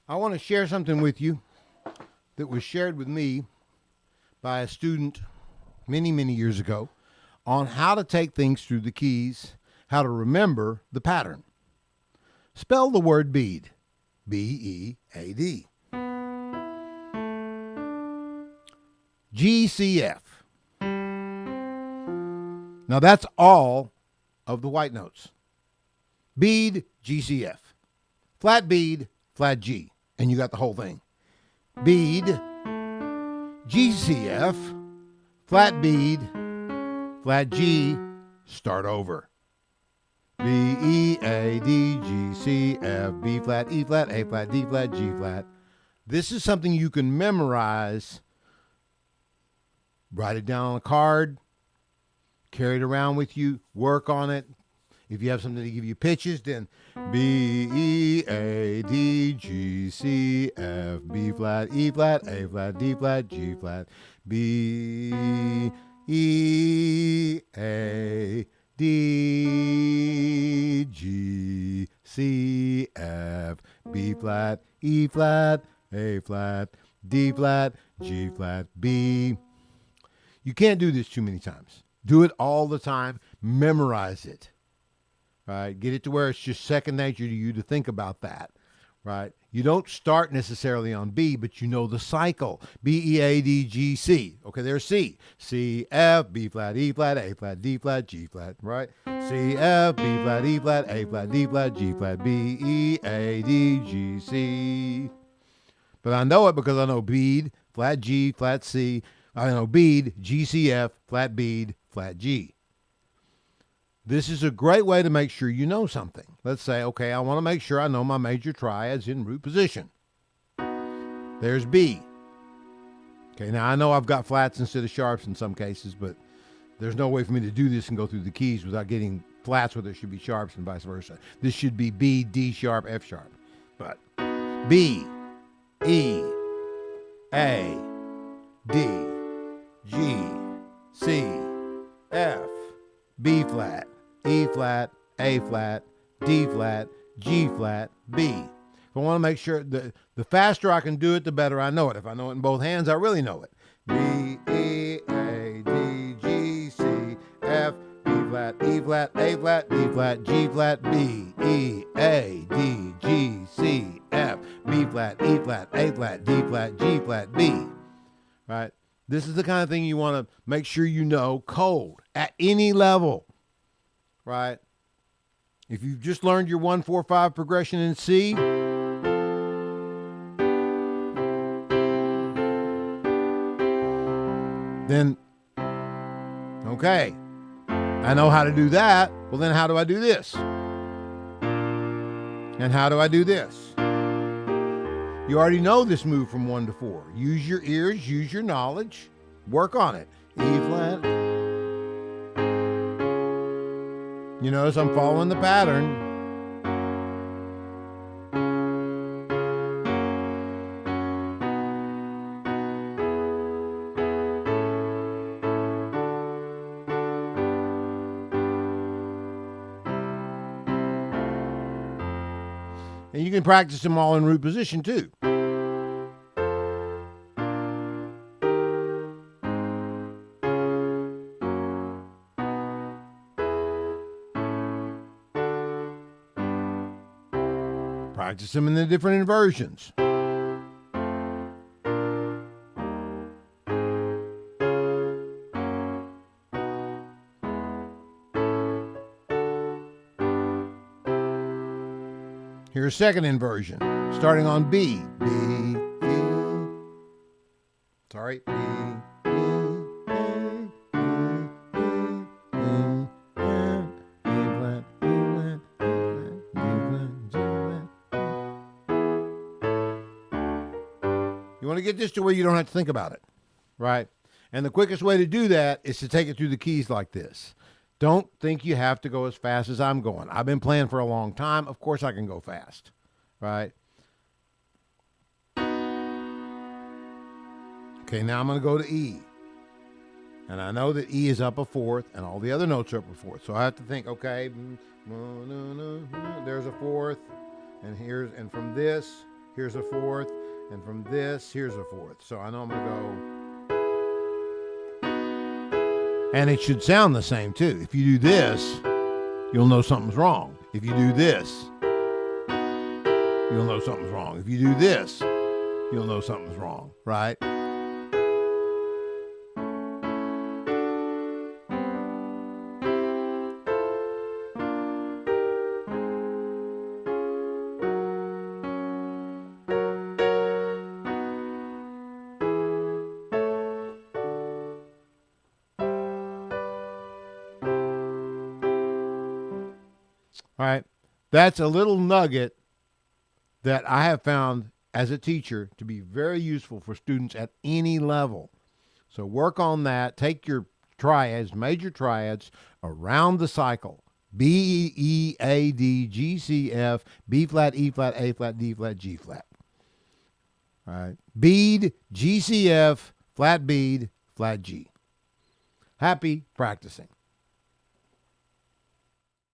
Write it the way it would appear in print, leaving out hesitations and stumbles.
I want to share something with you that was shared with me by a student many, many years ago on how to take things through the keys, how to remember the pattern. Spell the word bead. B-E-A-D. G-C-F. Now that's all of the white notes. Bead, G-C-F. Flat bead, flat G. And you got the whole thing. Bead, G-C-F, flat bead, flat G, start over. B-E-A-D-G-C-F, B flat, E flat, A flat, D flat, G flat. This is something you can memorize. Write it down on a card, carry it around with you, work on it. If you have something to give you pitches, then B-E-A-D-G-C-F, B flat, E flat, A flat, D flat, G flat, B-E-A-D-G-C-F, B flat, E flat, A flat, D flat, G flat, B. You can't do this too many times. Do it all the time. Memorize it. Right? Get it to where it's just second nature to you to think about that. Right? You don't start necessarily on B, but you know the cycle. B-E-A-D-G-C. Okay, there's C. C, F, B flat, E flat, A flat, D flat, G flat. Right? C, F, B flat, E flat, A flat, D flat, G flat, B-E-A-D-G-C. But I know it because I know bead, flat G, flat C. I know bead, G-C-F, flat bead, flat G. This is a great way to make sure you know something. Let's say, okay, I want to make sure I know my major triads in root position. There's B. Okay, now I know I've got flats instead of sharps in some cases, but there's no way for me to do this and go through the keys without getting flats where there should be sharps and vice versa. This should be B, D sharp, F sharp. But B, E, A, D, G, C, F, B flat, E flat, A flat, D flat, G flat, B. If I want to make sure, the faster I can do it, the better I know it. If I know it in both hands, I really know it. B, E, A, D, G, C, F, B flat, E flat, A flat, D flat, G flat, B, E, A, D, G, C, F, B flat, E flat, A flat, D flat, G flat, B. Right? This is the kind of thing you want to make sure you know cold at any level. Right? If you've just learned your 1-4-5 progression in C, then, okay, I know how to do that. Well, then how do I do this? And how do I do this? You already know this move from 1 to 4. Use your ears, use your knowledge, work on it. E flat. You notice I'm following the pattern. And you can practice them all in root position too. Practice them in the different inversions. Here's second inversion, starting on B. B, E. Sorry, B. You want to get this to where you don't have to think about it, right? And the quickest way to do that is to take it through the keys like this. Don't think you have to go as fast as I'm going. I've been playing for a long time. Of course I can go fast, right? Okay, now I'm going to go to E. And I know that E is up a fourth and all the other notes are up a fourth. So I have to think, okay, there's a fourth. And from this, here's a fourth, and from this, here's a fourth. So I know I'm going to go. And it should sound the same too. If you do this, you'll know something's wrong. If you do this, you'll know something's wrong. If you do this, you'll know something's wrong, right? All right. That's a little nugget that I have found as a teacher to be very useful for students at any level. So work on that. Take your triads, major triads, around the cycle. B, E, A, D, G, C, F, B flat, E flat, A flat, D flat, G flat. All right. Bead, G, C, F, flat bead, flat G. Happy practicing.